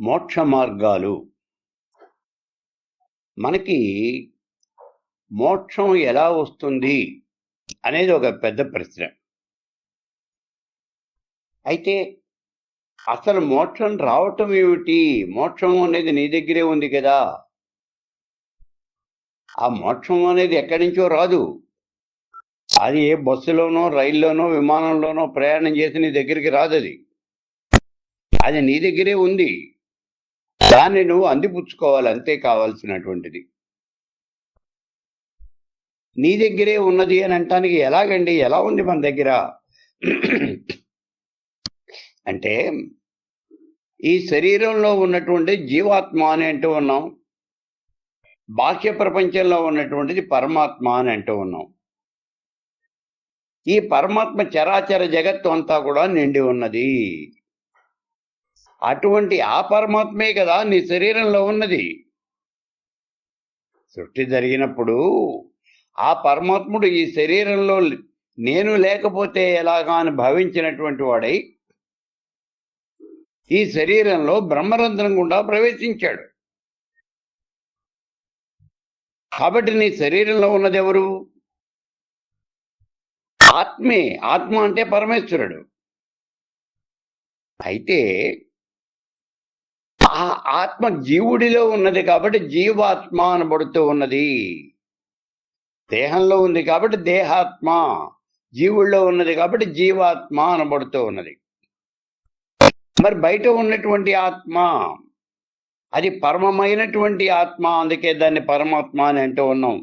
మోక్ష మార్గాలు. మనకి మోక్షం ఎలా వస్తుంది అనేది ఒక పెద్ద ప్రశ్న. అయితే అసలు మోక్షం రావటం ఏమిటి? మోక్షం అనేది నీ దగ్గరే ఉంది కదా. ఆ మోక్షం అనేది ఎక్కడి నుంచో రాదు. అది ఏ బస్సులోనో, రైల్లోనో, విమానంలోనో ప్రయాణం చేసి నీ దగ్గరికి రాదు. అది నీ దగ్గరే ఉంది. దాన్ని నువ్వు అందిపుచ్చుకోవాలి, అంతే కావాల్సినటువంటిది. నీ దగ్గరే ఉన్నది అని అంటానికి ఎలాగండి? ఎలా ఉంది మన దగ్గర అంటే ఈ శరీరంలో ఉన్నటువంటి జీవాత్మ అని అంటూ ఉన్నాం, బాహ్య ప్రపంచంలో ఉన్నటువంటిది పరమాత్మ అని అంటూ ఉన్నాం. ఈ పరమాత్మ చరాచర జగత్తు అంతా కూడా నిండి ఉన్నది. అటువంటి ఆ పరమాత్మే కదా నీ శరీరంలో ఉన్నది. సృష్టి జరిగినప్పుడు ఆ పరమాత్ముడు ఈ శరీరంలో నేను లేకపోతే ఎలాగా అని భావించినటువంటి వాడై ఈ శరీరంలో బ్రహ్మరంధ్రం గుండా ప్రవేశించాడు. కాబట్టి నీ శరీరంలో ఉన్నది ఎవరు? ఆత్మే. ఆత్మ అంటే పరమేశ్వరుడు. అయితే ఆ ఆత్మ జీవుడిలో ఉన్నది కాబట్టి జీవాత్మ అనబడుతూ ఉన్నది. దేహంలో ఉంది కాబట్టి దేహాత్మ, జీవుల్లో ఉన్నది కాబట్టి జీవాత్మ అనబడుతూ ఉన్నది. మరి బయట ఉన్నటువంటి ఆత్మ అది పరమమైనటువంటి ఆత్మ, అందుకే దాన్ని పరమాత్మ అని అంటూ ఉన్నాం.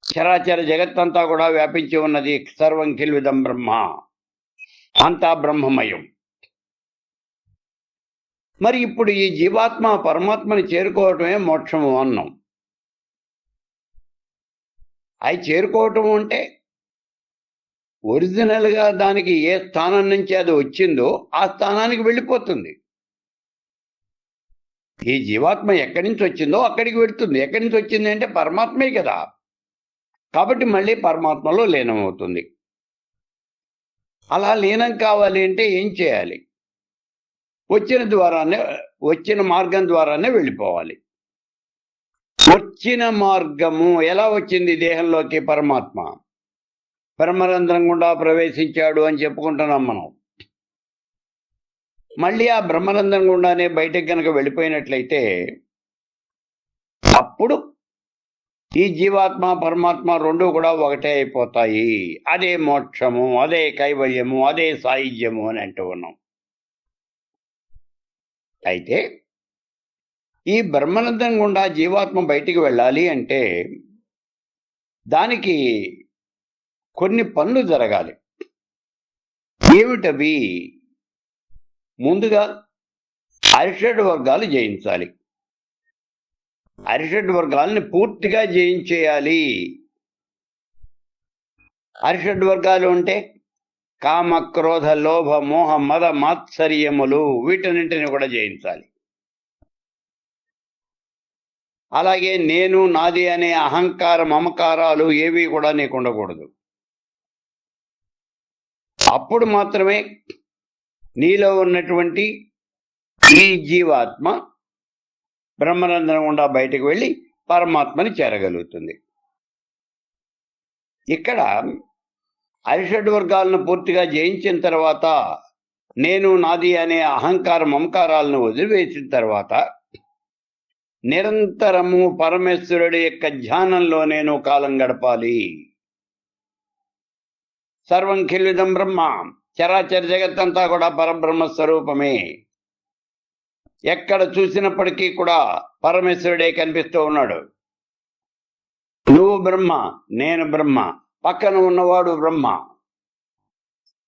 చరాచర జగత్తంతా కూడా వ్యాపించి ఉన్నది. సర్వం కిల్విదం బ్రహ్మ, అంతా బ్రహ్మమయం. మరి ఇప్పుడు ఈ జీవాత్మ పరమాత్మని చేరుకోవటమే మోక్షము అన్నాం. అవి చేరుకోవటం అంటే ఒరిజినల్గా దానికి ఏ స్థానం నుంచి అది వచ్చిందో ఆ స్థానానికి వెళ్ళిపోతుంది. ఈ జీవాత్మ ఎక్కడి నుంచి వచ్చిందో అక్కడికి వెళుతుంది. ఎక్కడి నుంచి వచ్చింది అంటే పరమాత్మే కదా, కాబట్టి మళ్ళీ పరమాత్మలో లీనమవుతుంది. అలా లీనం కావాలి అంటే ఏం చేయాలి? వచ్చిన మార్గం ద్వారానే వెళ్ళిపోవాలి. వచ్చిన మార్గము ఎలా వచ్చింది? దేహంలోకి పరమాత్మ బ్రహ్మరంధ్రం గుండా ప్రవేశించాడు అని చెప్పుకుంటున్నాం మనం. మళ్ళీ ఆ బ్రహ్మరంధ్రం గుండానే బయటకు కనుక వెళ్ళిపోయినట్లయితే అప్పుడు ఈ జీవాత్మ పరమాత్మ రెండు కూడా ఒకటే అయిపోతాయి. అదే మోక్షము, అదే కైవల్యము, అదే సాయుధ్యము అని అంటూ ఉన్నాం. అయితే ఈ బ్రహ్మరంధ్రం గుండా జీవాత్మ బయటికి వెళ్ళాలి అంటే దానికి కొన్ని పనులు జరగాలి. ఏమిటవి? ముందుగా అరిషడ్ వర్గాలు జయించాలి. అరిషడ్ వర్గాలని పూర్తిగా జయించేయాలి. అరిషడ్ వర్గాలు అంటే కామ, క్రోధ, లోభ, మోహ, మద, మాత్సర్యములు, వీటన్నింటిని కూడా జయించాలి. అలాగే నేను, నాది అనే అహంకార మమకారాలు ఏవి కూడా నీకు ఉండకూడదు. అప్పుడు మాత్రమే నీలో ఉన్నటువంటి ఈ జీవాత్మ బ్రహ్మరంధ్రం గుండా బయటకు వెళ్ళి పరమాత్మని చేరగలుగుతుంది. ఇక్కడ అరిషడ్ వర్గాలను పూర్తిగా జయించిన తర్వాత, నేను, నాది అనే అహంకార మమకారాలను వదిలివేసిన తర్వాత నిరంతరము పరమేశ్వరుడి యొక్క ధ్యానంలో నేను కాలం గడపాలి. సర్వం ఖిల్విదం బ్రహ్మ, చరాచర జగత్తంతా కూడా పరబ్రహ్మ స్వరూపమే. ఎక్కడ చూసినప్పటికీ కూడా పరమేశ్వరుడే కనిపిస్తూ ఉన్నాడు. నువ్వు బ్రహ్మ, నేను బ్రహ్మ, పక్కన ఉన్నవాడు బ్రహ్మ,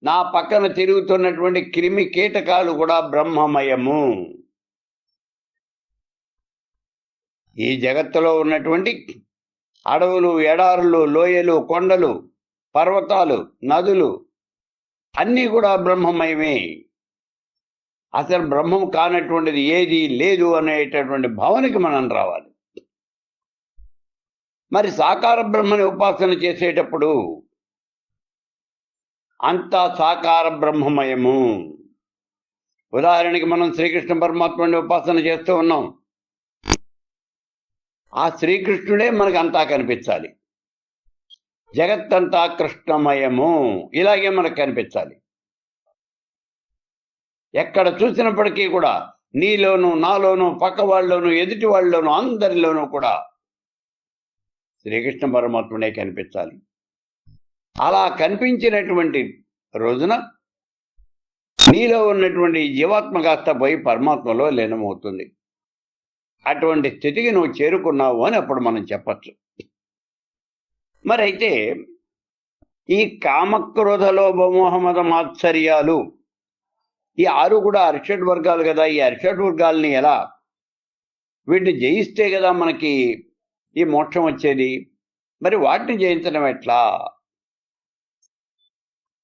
నా పక్కన తిరుగుతున్నటువంటి క్రిమి కీటకాలు కూడా బ్రహ్మమయము. ఈ జగత్తులో ఉన్నటువంటి అడవులు, ఎడారులు, లోయలు, కొండలు, పర్వతాలు, నదులు అన్నీ కూడా బ్రహ్మమయమే. అసలు బ్రహ్మం కానటువంటిది ఏది లేదు అనేటటువంటి భావనకి మనం రావాలి. మరి సాకార బ్రహ్మని ఉపాసన చేసేటప్పుడు అంతా సాకార బ్రహ్మమయము. ఉదాహరణకి మనం శ్రీకృష్ణ పరమాత్మని ఉపాసన చేస్తూ ఉన్నాం. ఆ శ్రీకృష్ణుడే మనకు అంతా కనిపించాలి. జగత్తంతా కృష్ణమయము ఇలాగే మనకు కనిపించాలి. ఎక్కడ చూసినప్పటికీ కూడా నీలోను, నాలోను, పక్క వాళ్ళలోను, ఎదుటి వాళ్ళలోను, అందరిలోనూ కూడా శ్రీకృష్ణ పరమాత్ముడే కనిపించాలి. అలా కనిపించినటువంటి రోజున నీలో ఉన్నటువంటి జీవాత్మ కాస్త పోయి పరమాత్మలో లీనమవుతుంది. అటువంటి స్థితికి నువ్వు చేరుకున్నావు అని అప్పుడు మనం చెప్పచ్చు. మరి అయితే ఈ కామక్రోధ లోభ మోహ మద మాత్సర్యాలు ఈ 6 కూడా అరిషడ్ వర్గాలు కదా. ఈ అరిషడ్ వర్గాల్ని ఎలా, వీటిని జయిస్తే కదా మనకి ఈ మోక్షం వచ్చేది. మరి వాటిని జయించడం ఎట్లా?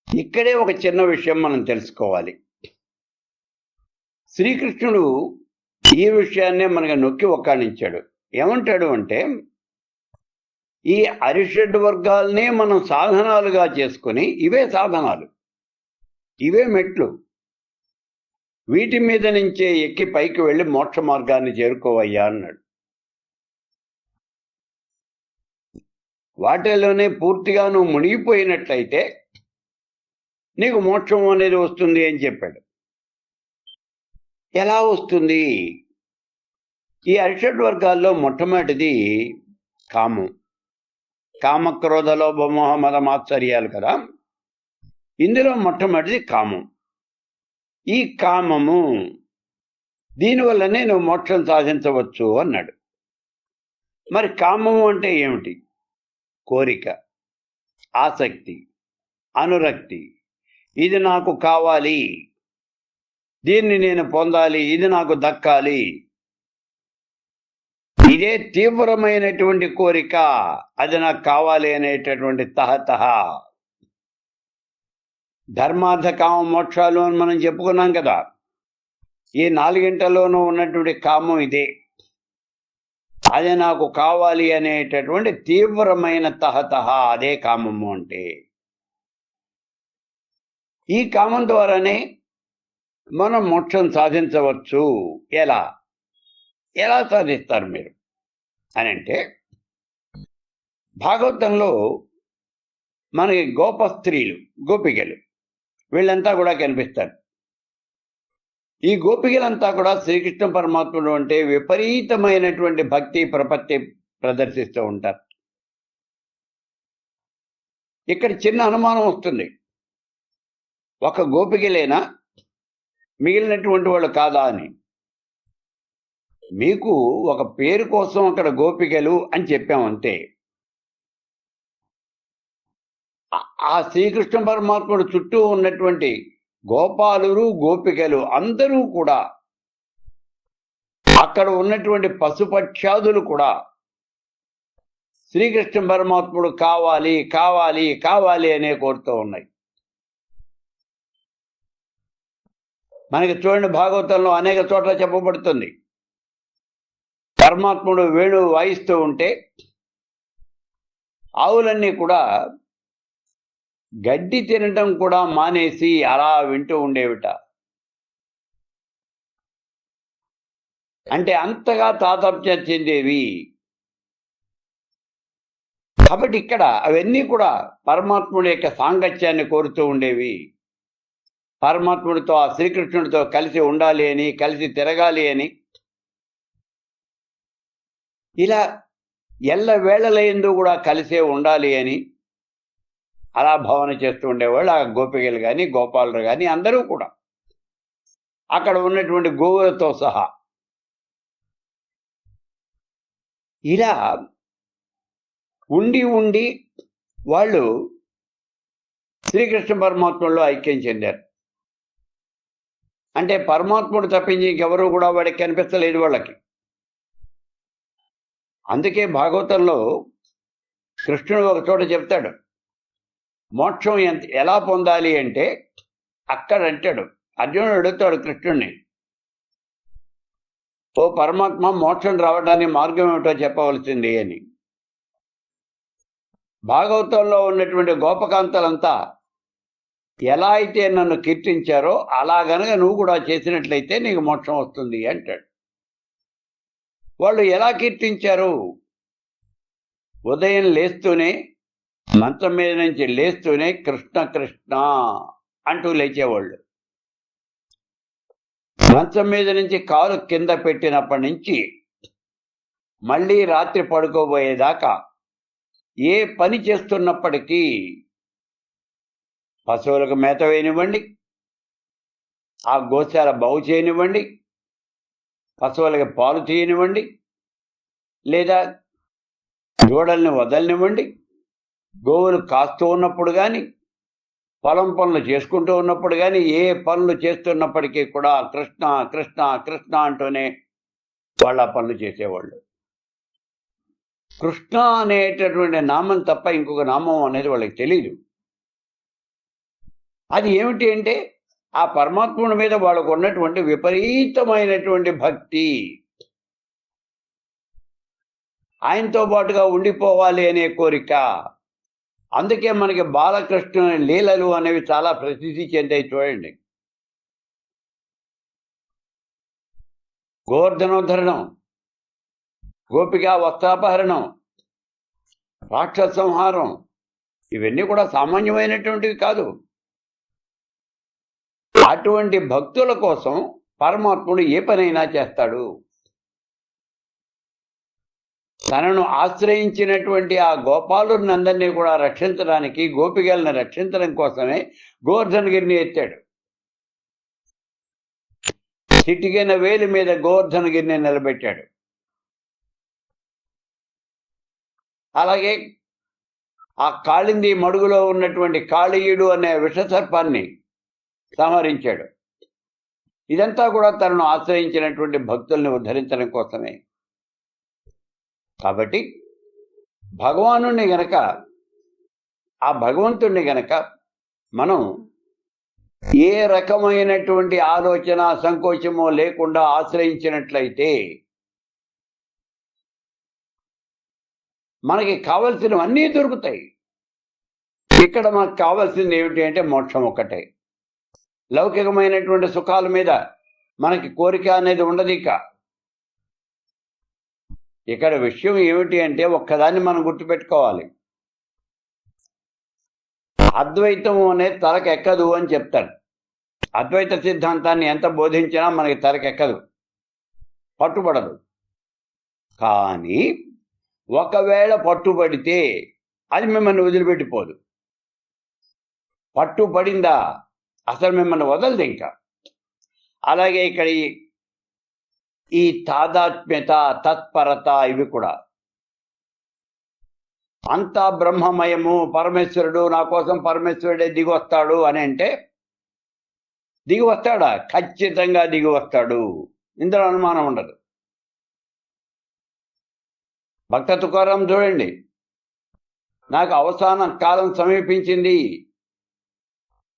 ఇక్కడే ఒక చిన్న విషయం మనం తెలుసుకోవాలి. శ్రీకృష్ణుడు ఈ విషయాన్నే మనకు నొక్కి ఒక్కాణించాడు. ఏమంటాడు అంటే, ఈ అరిషడ్ వర్గాల్నే మనం సాధనాలుగా చేసుకుని, ఇవే సాధనాలు, ఇవే మెట్లు, వీటి మీద నుంచే ఎక్కి పైకి వెళ్ళి మోక్ష మార్గాన్ని చేరుకోవయ్యా అన్నాడు. వాటిలోనే పూర్తిగా నువ్వు మునిగిపోయినట్లయితే నీకు మోక్షం అనేది వస్తుంది అని చెప్పాడు. ఎలా వస్తుంది? ఈ అరిషడ్ వర్గాల్లో మొట్టమొదటిది కామం. కామక్రోధ లోభ మోహ మద మాత్సర్యాలు కదా. ఇందులో మొట్టమొదటిది కామం. ఈ కామము, దీనివల్లనే నువ్వు మోక్షం సాధించవచ్చు అన్నాడు. మరి కామము అంటే ఏమిటి? కోరిక, ఆసక్తి, అనురక్తి. ఇది నాకు కావాలి, దీన్ని నేను పొందాలి, ఇది నాకు దక్కాలి. ఇదే తీవ్రమైనటువంటి కోరిక, అది నాకు కావాలి అనేటటువంటి తహతహ. ధర్మార్థ కామ మోక్షాలు అని మనం చెప్పుకున్నాం కదా. ఈ 4 ఉన్నటువంటి కామం ఇదే. అది నాకు కావాలి అనేటటువంటి తీవ్రమైన తహతహ, అదే కామము అంటే. ఈ కామం ద్వారానే మనం మోక్షం సాధించవచ్చు. ఎలా ఎలా సాధిస్తారు మీరు అని అంటే, భాగవతంలో మనకి గోప స్త్రీలు, గోపికలు, వీళ్ళంతా కూడా కనిపిస్తారు. ఈ గోపికలంతా కూడా శ్రీకృష్ణ పరమాత్ముడు అంటే విపరీతమైనటువంటి భక్తి ప్రపత్తి ప్రదర్శిస్తూ ఉంటారు. ఇక్కడ చిన్న అనుమానం వస్తుంది, ఒక గోపికలేనా, మిగిలినటువంటి వాళ్ళు కాదా అని. మీకు ఒక పేరు కోసం అక్కడ గోపికలు అని చెప్పామంతే. ఆ శ్రీకృష్ణ పరమాత్ముడు చుట్టూ ఉన్నటువంటి గోపాలురు, గోపికలు అందరూ కూడా, అక్కడ ఉన్నటువంటి పశుపక్షాదులు కూడా శ్రీకృష్ణ పరమాత్ముడు కావాలి కావాలి కావాలి అనే కోరుతూ ఉన్నాయి. మనకి చూడండి, భాగవతంలో అనేక చోట్ల చెప్పబడుతుంది. పరమాత్ముడు వేణువు వాయిస్తూ ఉంటే ఆవులన్నీ కూడా గడ్డి తినటం కూడా మానేసి అలా వింటూ ఉండేవిట. అంటే అంతగా తాతప్యం చెందేవి. కాబట్టి ఇక్కడ అవన్నీ కూడా పరమాత్ముడి యొక్క సాంగత్యాన్ని కోరుతూ ఉండేవి. పరమాత్ముడితో, ఆ శ్రీకృష్ణుడితో కలిసి ఉండాలి అని, కలిసి తిరగాలి అని, ఇలా ఎల్ల వేళలయందు కూడా కలిసే ఉండాలి అని అలా భావన చేస్తూ ఉండేవాళ్ళు. ఆ గోపికలు కానీ, గోపాలులు కానీ అందరూ కూడా, అక్కడ ఉన్నటువంటి గోవులతో సహా. ఇలా ఉండి ఉండి వాళ్ళు శ్రీకృష్ణ పరమాత్మలో ఐక్యం చెందారు. అంటే పరమాత్ముడు తప్పించి ఇంకెవరూ కూడా వాడికి కనిపించలేదు వాళ్ళకి. అందుకే భాగవతంలో కృష్ణుడు ఒక చోట చెప్తాడు, మోక్షం ఎలా పొందాలి అంటే, అక్కడ అంటాడు, అర్జునుడు అడుగుతాడు కృష్ణుడిని, ఓ పరమాత్మ, మోక్షం రావడానికి మార్గం ఏమిటో చెప్పవలసింది అని. భాగవతంలో ఉన్నటువంటి గోపకాంతలంతా ఎలా అయితే నన్ను కీర్తించారో అలా గనక నువ్వు కూడా చేసినట్లయితే నీకు మోక్షం వస్తుంది అంటాడు. వాళ్ళు ఎలా కీర్తించారు? ఉదయం లేస్తూనే, మంచం మీద నుంచి లేస్తూనే కృష్ణ కృష్ణ అంటూ లేచేవాళ్ళు. మంచం మీద నుంచి కాలు కింద పెట్టినప్పటి నుంచి మళ్ళీ రాత్రి పడుకోబోయేదాకా ఏ పని చేస్తున్నప్పటికీ, పశువులకు మేత వేయనివ్వండి, ఆ గోశాల బాగు చేయనివ్వండి, పశువులకి పాలు తీయనివ్వండి, లేదా దూడల్ని వదలనివ్వండి, గోవులు కాస్తూ ఉన్నప్పుడు కానీ, పొలం పనులు చేసుకుంటూ ఉన్నప్పుడు కానీ, ఏ పనులు చేస్తున్నప్పటికీ కూడా కృష్ణ కృష్ణ కృష్ణ అంటూనే వాళ్ళ పనులు చేసేవాళ్ళు. కృష్ణ అనేటటువంటి నామం తప్ప ఇంకొక నామం అనేది వాళ్ళకి తెలియదు. అది ఏమిటి అంటే ఆ పరమాత్ముడి మీద వాళ్ళకు ఉన్నటువంటి విపరీతమైనటువంటి భక్తి, ఆయనతో పాటుగా ఉండిపోవాలి అనే కోరిక. అందుకే మనకి బాలకృష్ణుని లీలలు అనేవి చాలా ప్రసిద్ధి చెందాయి. చూడండి, గోవర్ధనోద్ధరణం, గోపికా వస్త్రాపహరణం, రాక్షస సంహారం, ఇవన్నీ కూడా సామాన్యమైనటువంటివి కాదు. అటువంటి భక్తుల కోసం పరమాత్ముడు ఏ పనైనా చేస్తాడు. తనను ఆశ్రయించినటువంటి ఆ గోపాలునందరినీ కూడా రక్షించడానికి, గోపికలను రక్షించడం కోసమే గోవర్ధనగిరిని ఎత్తాడు. చిటికెన వేలి మీద గోవర్ధనగిరిని నిలబెట్టాడు. అలాగే ఆ కాళింది మడుగులో ఉన్నటువంటి కాళీయుడు అనే విషసర్పాన్ని సంహరించాడు. ఇదంతా కూడా తనను ఆశ్రయించినటువంటి భక్తుల్ని ఉద్ధరించడం కోసమే. కాబట్టి భగవానుణ్ణి గనక, ఆ భగవంతుణ్ణి గనక మనం ఏ రకమైనటువంటి ఆలోచన సంకోచమో లేకుండా ఆశ్రయించినట్లయితే మనకి కావలసినవన్నీ దొరుకుతాయి. ఇక్కడ మనకు కావాల్సింది ఏమిటి అంటే మోక్షం ఒక్కటే. లౌకికమైనటువంటి సుఖాల మీద మనకి కోరిక అనేది ఉండదు. ఇక్కడ విషయం ఏమిటి అంటే ఒక్కదాన్ని మనం గుర్తుపెట్టుకోవాలి. అద్వైతం అనేది తలకెక్కదు అని చెప్తాడు. అద్వైత సిద్ధాంతాన్ని ఎంత బోధించినా మనకి తలకెక్కదు, పట్టుబడదు. కానీ ఒకవేళ పట్టుబడితే అది మిమ్మల్ని వదిలిపెట్టిపోదు. పట్టుబడిందా అసలు మిమ్మల్ని వదలదు ఇంకా. అలాగే ఇక్కడ ఈ తాదాత్మ్యత, తత్పరత, ఇవి కూడా అంతా బ్రహ్మమయము, పరమేశ్వరుడు, నా కోసం పరమేశ్వరుడే దిగి వస్తాడు అని అంటే దిగి వస్తాడా? ఖచ్చితంగా దిగి వస్తాడు, ఇందులో అనుమానం ఉండదు. భక్త తుకారాం చూడండి, నాకు అవసాన కాలం సమీపించింది,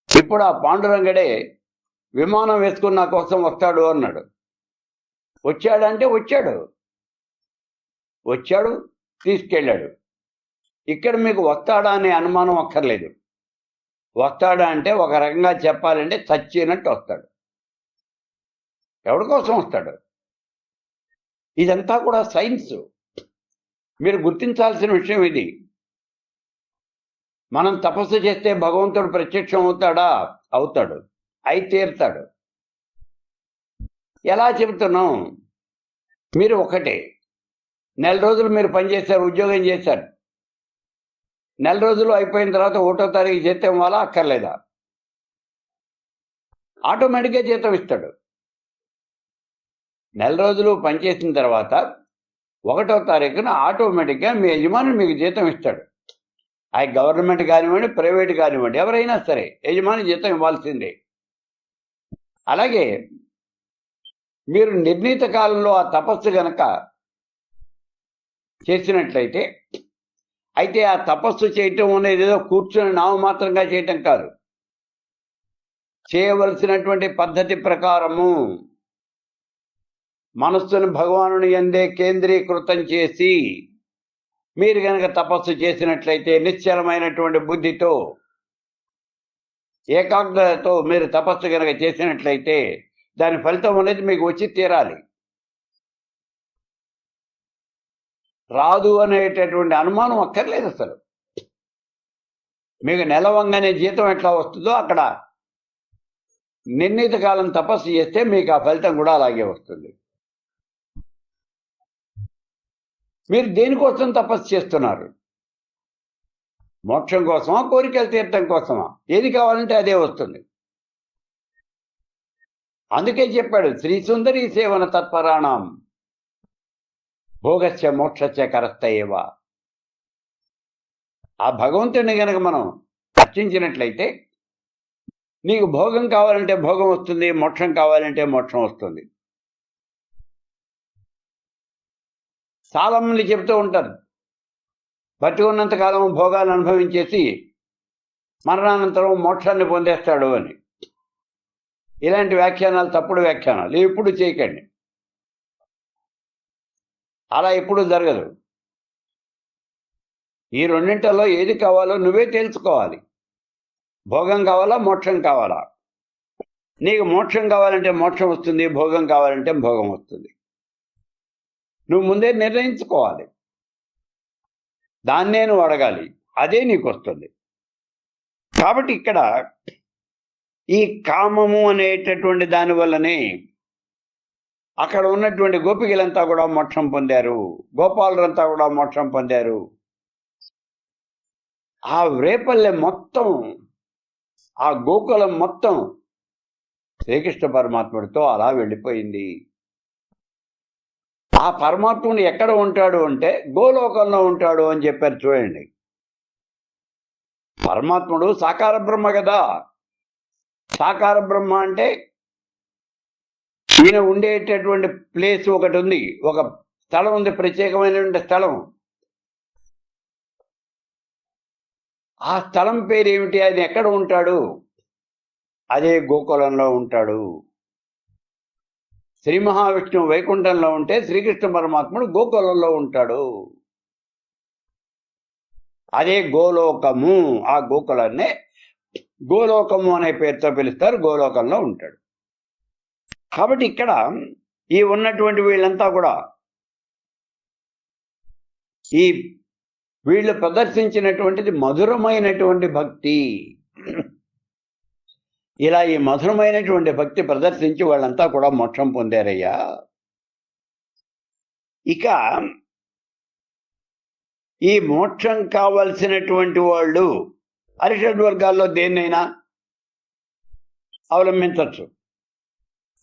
ఇప్పుడు ఆ పాండురంగడే విమానం వేసుకుని నా కోసం వస్తాడు అన్నాడు. వచ్చాడంటే వచ్చాడు, తీసుకెళ్ళాడు. ఇక్కడ మీకు వస్తాడా అనే అనుమానం అక్కర్లేదు. వస్తాడా అంటే ఒక రకంగా చెప్పాలంటే చచ్చినట్టు వస్తాడు. ఎవరి కోసం వస్తాడు? ఇదంతా కూడా సైన్స్. మీరు గుర్తించాల్సిన విషయం ఇది. మనం తపస్సు చేస్తే భగవంతుడు ప్రత్యక్షం అవుతాడా? అవుతాడు, అయి తీరుతాడు. ఎలా చెబుతున్నాం? మీరు ఒకటే, నెల రోజులు మీరు పనిచేశారు, ఉద్యోగం చేశారు. నెల రోజులు అయిపోయిన తర్వాత 1వ తారీఖు జీతం వల్ల అక్కర్లేదా? ఆటోమేటిక్గా జీతం ఇస్తాడు. నెల రోజులు పనిచేసిన తర్వాత 1వ తారీఖున ఆటోమేటిక్గా మీ యజమాని మీకు జీతం ఇస్తాడు. అది గవర్నమెంట్ కానివ్వండి, ప్రైవేట్ కానివ్వండి, ఎవరైనా సరే యజమాని జీతం ఇవ్వాల్సిందే. అలాగే మీరు నిర్ణీత కాలంలో ఆ తపస్సు గనక చేసినట్లయితే, అయితే ఆ తపస్సు చేయటం అనేది ఏదో కూర్చొని నామమాత్రంగా చేయటం కాదు. చేయవలసినటువంటి పద్ధతి ప్రకారము మనస్సును భగవానుని యందే కేంద్రీకృతం చేసి మీరు గనక తపస్సు చేసినట్లయితే, నిశ్చలమైనటువంటి బుద్ధితో ఏకాగ్రతతో మీరు తపస్సు కనుక చేసినట్లయితే దాని ఫలితం అనేది మీకు వచ్చి తీరాలి. రాదు అనేటటువంటి అనుమానం అక్కర్లేదు అసలు. మీకు నెలవంగానే జీతం ఎట్లా వస్తుందో అక్కడ నిర్ణీత కాలం తపస్సు చేస్తే మీకు ఆ ఫలితం కూడా అలాగే వస్తుంది. మీరు దేనికోసం తపస్సు చేస్తున్నారు? మోక్షం కోసమా, కోరికలు తీర్చడం కోసమా? ఏది కావాలంటే అదే వస్తుంది. అందుకే చెప్పాడు, శ్రీ సుందరీ సేవన తత్పరాణం భోగస్య మోక్షస్య కరస్తయేవ. ఆ భగవంతుడిని గనక మనం అర్చించినట్లయితే నీకు భోగం కావాలంటే భోగం వస్తుంది, మోక్షం కావాలంటే మోక్షం వస్తుంది. చాలా మంది చెప్తూ ఉంటారు, బతి ఉన్నంతకాలం భోగాలు అనుభవించేసి మరణానంతరం మోక్షాన్ని పొందేస్తాడు అని. ఇలాంటి వ్యాఖ్యానాలు తప్పుడు వ్యాఖ్యానాలు ఎప్పుడు చేయకండి. అలా ఎప్పుడు జరగదు. ఈ రెండింటిలో ఏది కావాలో నువ్వే తెలుసుకోవాలి. భోగం కావాలా, మోక్షం కావాలా? నీకు మోక్షం కావాలంటే మోక్షం వస్తుంది, భోగం కావాలంటే భోగం వస్తుంది. నువ్వు ముందే నిర్ణయించుకోవాలి. దాన్నే నువ్వు అడగాలి, అదే నీకు వస్తుంది. కాబట్టి ఇక్కడ ఈ కామము అనేటటువంటి దాని వల్లనే అక్కడ ఉన్నటువంటి గోపికలంతా కూడా మోక్షం పొందారు, గోపాలులంతా కూడా మోక్షం పొందారు. ఆ రేపల్లె మొత్తం, ఆ గోకులం మొత్తం శ్రీకృష్ణ పరమాత్ముడితో అలా వెళ్ళిపోయింది. ఆ పరమాత్ముడు ఎక్కడ ఉంటాడు అంటే గోలోకంలో ఉంటాడు అని చెప్పారు. చూడండి, పరమాత్ముడు సాకార బ్రహ్మ కదా. సాకార బ్రహ్మ అంటే ఈయన ఉండేటటువంటి ప్లేస్ ఒకటి ఉంది, ఒక స్థలం ఉంది, ప్రత్యేకమైనటువంటి స్థలం. ఆ స్థలం పేరు ఏమిటి? ఆయన ఎక్కడ ఉంటాడు? అదే గోకులంలో ఉంటాడు. శ్రీ మహావిష్ణువు వైకుంఠంలో ఉంటే శ్రీకృష్ణ పరమాత్ముడు గోకులంలో ఉంటాడు. అదే గోలోకము. ఆ గోకులాన్నే గోలోకము అనే పేరుతో పిలుస్తారు. గోలోకంలో ఉంటాడు. కాబట్టి ఇక్కడ ఈ ఉన్నటువంటి వీళ్ళంతా కూడా ఈ వీళ్ళు ప్రదర్శించినటువంటిది మధురమైనటువంటి భక్తి. ఇలా ఈ మధురమైనటువంటి భక్తి ప్రదర్శించి వాళ్ళంతా కూడా మోక్షం పొందారయ్యా. ఇక ఈ మోక్షం కావలసినటువంటి వాళ్ళు అరిషడ్ వర్గాల్లో దేన్నైనా అవలంబించవచ్చు.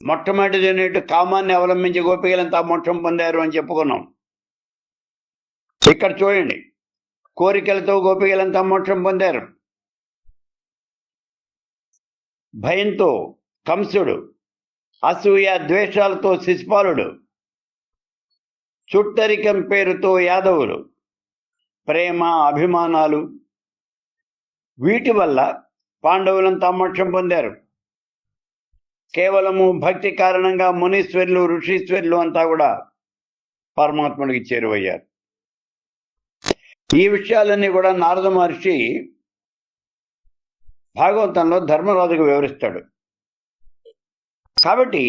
మొట్టమొదటి కామాన్ని అవలంబించి గోపికలంతా మోక్షం పొందారు అని చెప్పుకున్నాం. ఇక్కడ చూడండి, కోరికలతో గోపికలంతా మోక్షం పొందారు. భయంతో కంసుడు, అసూయ ద్వేషాలతో శిశుపాలుడు, చుట్టరికం పేరుతో యాదవులు, ప్రేమ అభిమానాలు, వీటి వల్ల పాండవులంతా మోక్షం పొందారు. కేవలము భక్తి కారణంగా మునీశ్వరులు, ఋషీశ్వరులు అంతా కూడా పరమాత్ముడికి చేరువయ్యారు. ఈ విషయాలన్నీ కూడా నారద మహర్షి భాగవతంలో ధర్మరాజుకు వివరిస్తాడు. కాబట్టి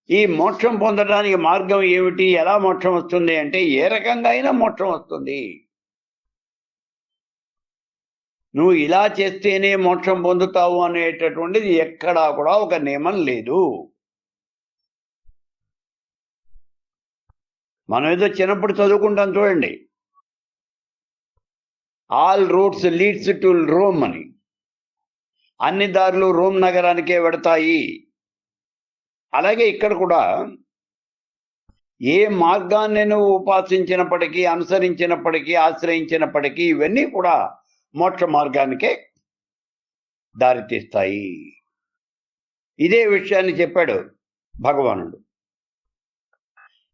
ఈ మోక్షం పొందడానికి మార్గం ఏమిటి, ఎలా మోక్షం వస్తుంది అంటే ఏ రకంగా అయినా మోక్షం వస్తుంది. నువ్వు ఇలా చేస్తేనే మోక్షం పొందుతావు అనేటటువంటిది ఎక్కడా కూడా ఒక నియమం లేదు. మనం ఏదో చిన్నప్పుడు చదువుకుంటాం చూడండి, all roots leads to Rome అని. అన్ని దారులు రోమ్ నగరానికే వెడతాయి. అలాగే ఇక్కడ కూడా ఏ మార్గాన్ని నువ్వు ఉపాసించినప్పటికీ, అనుసరించినప్పటికీ, ఆశ్రయించినప్పటికీ ఇవన్నీ కూడా మోక్ష మార్గానికే దారితీస్తాయి. ఇదే విషయాన్ని చెప్పాడు భగవానుడు.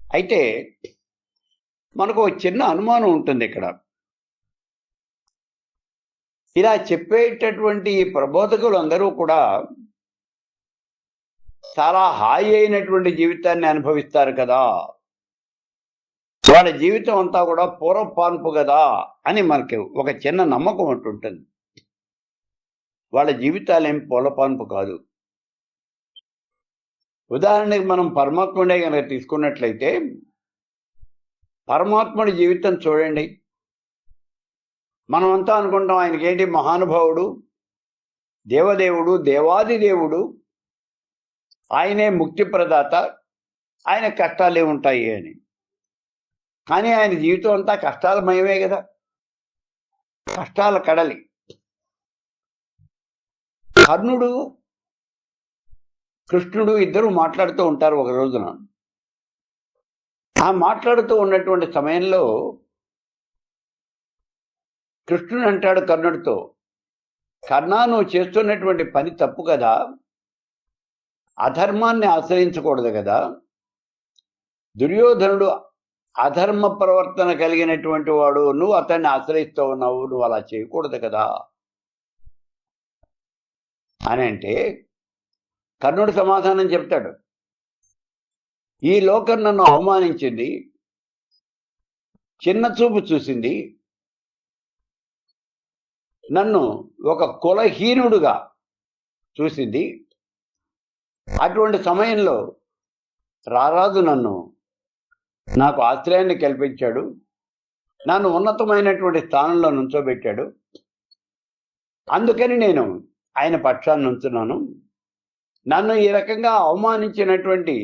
అయితే మనకు ఒక చిన్న అనుమానం ఉంటుంది ఇక్కడ. ఇలా చెప్పేటటువంటి ప్రబోధకులు అందరూ కూడా చాలా హాయి అయినటువంటి జీవితాన్ని అనుభవిస్తారు కదా, వాళ్ళ జీవితం అంతా కూడా పూర్వపాన్పు కదా అని మనకి ఒక చిన్న నమ్మకం ఉంటుంటుంది. వాళ్ళ జీవితాలేం పూలపాన్పు కాదు. ఉదాహరణకి మనం పరమాత్ముడే కనుక తీసుకున్నట్లయితే, పరమాత్ముడి జీవితం చూడండి. మనమంతా అనుకుంటాం ఆయనకేంటి మహానుభావుడు, దేవదేవుడు, దేవాది దేవుడు, ఆయనే ముక్తి ప్రదాత, ఆయన కష్టాలే ఉంటాయి అని. కానీ ఆయన జీవితం అంతా కష్టాలమయమే కదా, కష్టాల కడలి. కర్ణుడు కృష్ణుడు ఇద్దరు మాట్లాడుతూ ఉంటారు ఒక రోజున. ఆ మాట్లాడుతూ ఉన్నటువంటి సమయంలో కృష్ణుడు అంటాడు కర్ణుడితో, కర్ణ, నువ్వు చేస్తున్నటువంటి పని తప్పు కదా, అధర్మాన్ని ఆశ్రయించకూడదు కదా, దుర్యోధనుడు అధర్మ ప్రవర్తన కలిగినటువంటి వాడు, నువ్వు అతన్ని ఆశ్రయిస్తూ ఉన్నావు, నువ్వు అలా చేయకూడదు కదా అని అంటే కర్ణుడు సమాధానం చెప్తాడు, ఈ లోకం నన్ను అవమానించింది, చిన్న చూపు చూసింది, నన్ను ఒక కులహీనుడుగా చూసింది. అటువంటి సమయంలో రారాజు నాకు ఆశ్రయాన్ని కల్పించాడు, నన్ను ఉన్నతమైనటువంటి స్థానంలో నుంచోబెట్టాడు. అందుకని నేను ఆయన పక్షాన్ని ఉంచున్నాను. నన్ను ఈ రకంగా అవమానించినటువంటి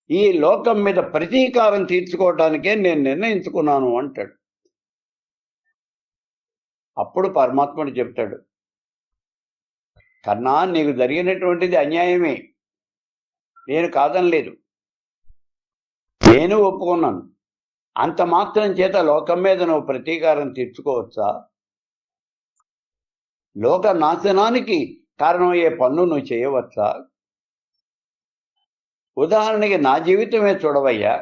ఈ లోకం మీద ప్రతీకారం తీర్చుకోవటానికే నేను నిర్ణయించుకున్నాను అంటాడు. అప్పుడు పరమాత్ముడు చెప్తాడు, కర్ణా, నీకు జరిగినటువంటిది అన్యాయమే, నేను కాదనలేదు, నేను ఒప్పుకున్నాను. అంత మాత్రం చేత లోకం మీద నువ్వు ప్రతీకారం తీర్చుకోవచ్చా? లోక నాశనానికి కారణమయ్యే పన్ను నువ్వు చేయవచ్చా? ఉదాహరణకి నా జీవితమే చూడవయ్యా.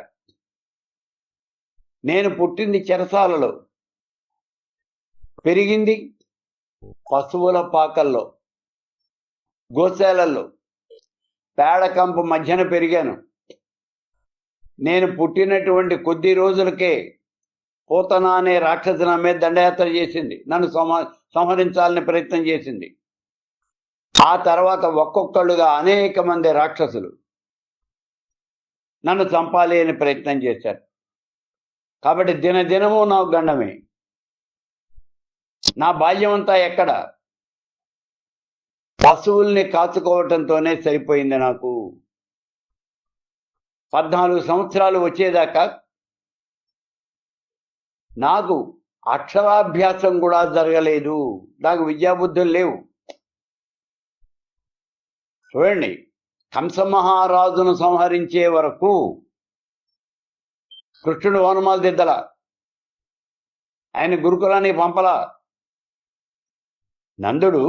నేను పుట్టింది చెరసాలలో, పెరిగింది పశువుల పాకల్లో, గోశాలల్లో, పేడకంపు మధ్యన పెరిగాను. నేను పుట్టినటువంటి కొద్ది రోజులకే పూతన అనే రాక్షసు నా మీద దండయాత్ర చేసింది, నన్ను సంహరించాలని ప్రయత్నం చేసింది. ఆ తర్వాత ఒక్కొక్కళ్ళుగా అనేక మంది రాక్షసులు నన్ను చంపాలి అని ప్రయత్నం చేశారు. కాబట్టి దినదినము నాకు గండమే. నా బాల్యం అంతా ఎక్కడ? పశువుల్ని కాచుకోవటంతోనే సరిపోయింది నాకు. 14 సంవత్సరాలు వచ్చేదాకా నాకు అక్షరాభ్యాసం కూడా జరగలేదు, నాకు విద్యాబుద్ధులు లేవు. చూడండి, కంసమహారాజును సంహరించే వరకు కృష్ణుడు వనమాల దిద్దల, ఆయన గురుకులానికి పంపలా. నందుడు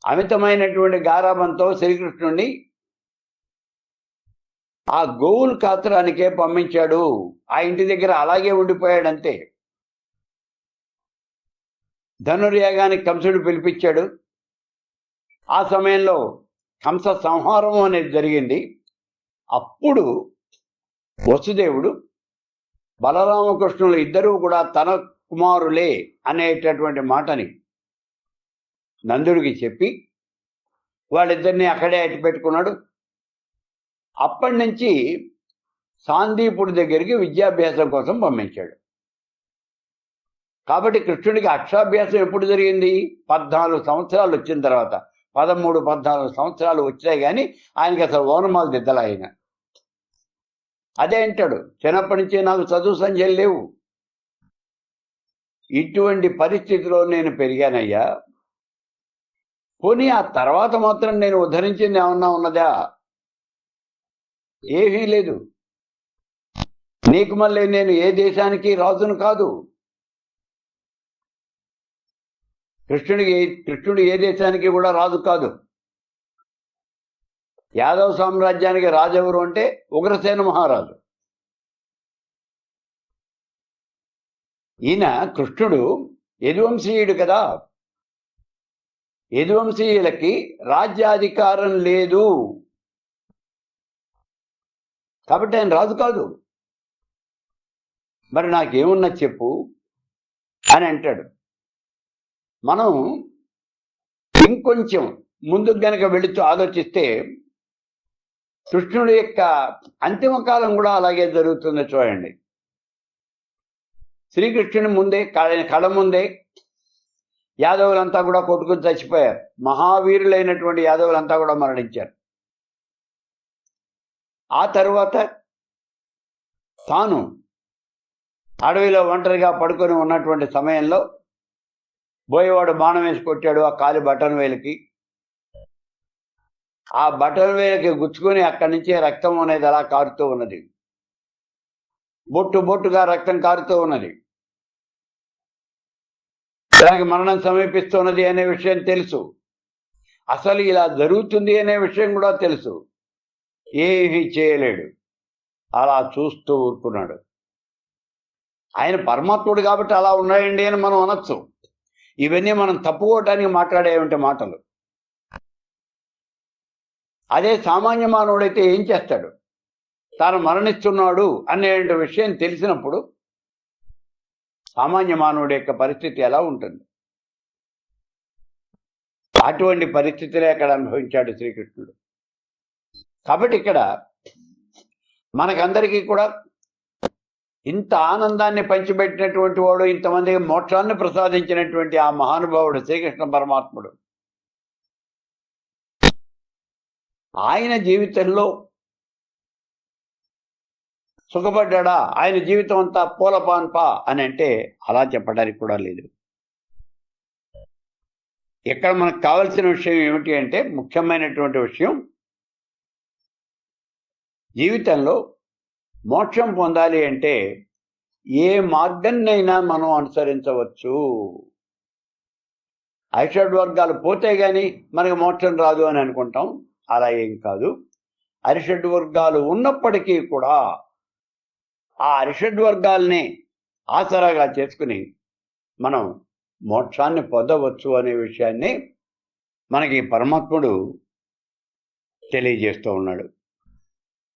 అమితమైనటువంటి గారాబంతో శ్రీకృష్ణుడిని ఆ గోవులు కాచడానికే పంపించాడు. ఆ ఇంటి దగ్గర అలాగే ఉండిపోయాడంతే. ధనుర్యాగానికి కంసుడు పిలిపించాడు. ఆ సమయంలో కంస సంహారం అనేది జరిగింది. అప్పుడు వసుదేవుడు బలరామకృష్ణులు ఇద్దరూ కూడా తన కుమారులే అనేటటువంటి మాటని నందుడికి చెప్పి వాళ్ళిద్దరిని అక్కడే అట్టి పెట్టుకున్నాడు. అప్పటి నుంచి సాందీపుడి దగ్గరికి విద్యాభ్యాసం కోసం పంపించాడు. కాబట్టి కృష్ణుడికి అక్షరాభ్యాసం ఎప్పుడు జరిగింది? 14 సంవత్సరాలు వచ్చిన తర్వాత. 13-14 సంవత్సరాలు వచ్చాయి కానీ ఆయనకి అసలు ఓనమాలు దిద్దల. ఆయన అదే అంటాడు, చిన్నప్పటి నుంచే నాకు చదువు సంధ్యలు లేవు, ఇటువంటి పరిస్థితిలో నేను పెరిగానయ్యా. పోనీ ఆ తర్వాత మాత్రం నేను ఉద్ధరించింది ఏమన్నా ఉన్నదా? ఏమీ లేదు. నీకు మళ్ళీ నేను ఏ దేశానికి రాజును కాదు. కృష్ణుడు ఏ దేశానికి కూడా రాజు కాదు. యాదవ సామ్రాజ్యానికి రాజు ఎవరు అంటే ఉగ్రసేన మహారాజు. ఈయన కృష్ణుడు యదువంశీయుడు కదా. యదువంశీయులకి రాజ్యాధికారం లేదు కాబట్టి ఆయన రాజు కాదు. మరి నాకేమున్నా చెప్పు అని అంటాడు. మనం ఇంకొంచెం ముందుకు గనక వెళుతూ ఆలోచిస్తే కృష్ణుడి యొక్క అంతిమ కాలం కూడా అలాగే జరుగుతుందో చూడండి. శ్రీకృష్ణుని ముందే కళ ముందే యాదవులంతా కూడా కొట్టుకుని చచ్చిపోయారు. మహావీరులైనటువంటి యాదవులంతా కూడా మరణించారు. ఆ తరువాత తాను అడవిలో ఒంటరిగా పడుకొని ఉన్నటువంటి సమయంలో బోయేవాడు బాణం వేసి కొట్టాడు ఆ కాలి బటన్ వేలుకి. ఆ బటన్ వేలుకి గుచ్చుకొని అక్కడి నుంచి రక్తం అనేది అలా కారుతూ ఉన్నది. బొట్టు బొట్టుగా రక్తం కారుతూ ఉన్నది. తనకి మరణం సమీపిస్తున్నది అనే విషయం తెలుసు. అసలు ఇలా జరుగుతుంది అనే విషయం కూడా తెలుసు. ఏమీ చేయలేడు. అలా చూస్తూ ఊరుకున్నాడు. ఆయన పరమాత్ముడు కాబట్టి అలా ఉన్నాయండి అని మనం అనొచ్చు. ఇవన్నీ మనం తప్పుకోవటానికి మాట్లాడేవంటి మాటలు. అదే సామాన్య మానవుడైతే ఏం చేస్తాడు? తాను మరణిస్తున్నాడు అనే విషయం తెలిసినప్పుడు సామాన్య మానవుడి యొక్క పరిస్థితి ఎలా ఉంటుంది? అటువంటి పరిస్థితులే అక్కడ అనుభవించాడు శ్రీకృష్ణుడు. కాబట్టి ఇక్కడ మనకందరికీ కూడా ఇంత ఆనందాన్ని పంచిపెట్టినటువంటి వాడు, ఇంతమందికి మోక్షాన్ని ప్రసాదించినటువంటి ఆ మహానుభావుడు శ్రీకృష్ణ పరమాత్ముడు, ఆయన జీవితంలో సుఖపడ్డా? ఆయన జీవితం అంతా పూలపాన్పా అని అంటే అలా చెప్పడానికి కూడా లేదు. ఇక్కడ మనకు కావలసిన విషయం ఏమిటి అంటే, ముఖ్యమైనటువంటి విషయం, జీవితంలో మోక్షం పొందాలి అంటే ఏ మార్గాన్నైనా మనం అనుసరించవచ్చు. అరిషడ్వర్గాలు పోతే గాని మనకు మోక్షం రాదు అని అనుకుంటాం. అలా ఏం కాదు. అరిషడ్వర్గాలు ఉన్నప్పటికీ కూడా ఆ అరిషడ్వర్గాల్ని ఆసరాగా చేసుకుని మనం మోక్షాన్ని పొందవచ్చు అనే విషయాన్ని మనకి పరమాత్ముడు తెలియజేస్తూ ఉన్నాడు.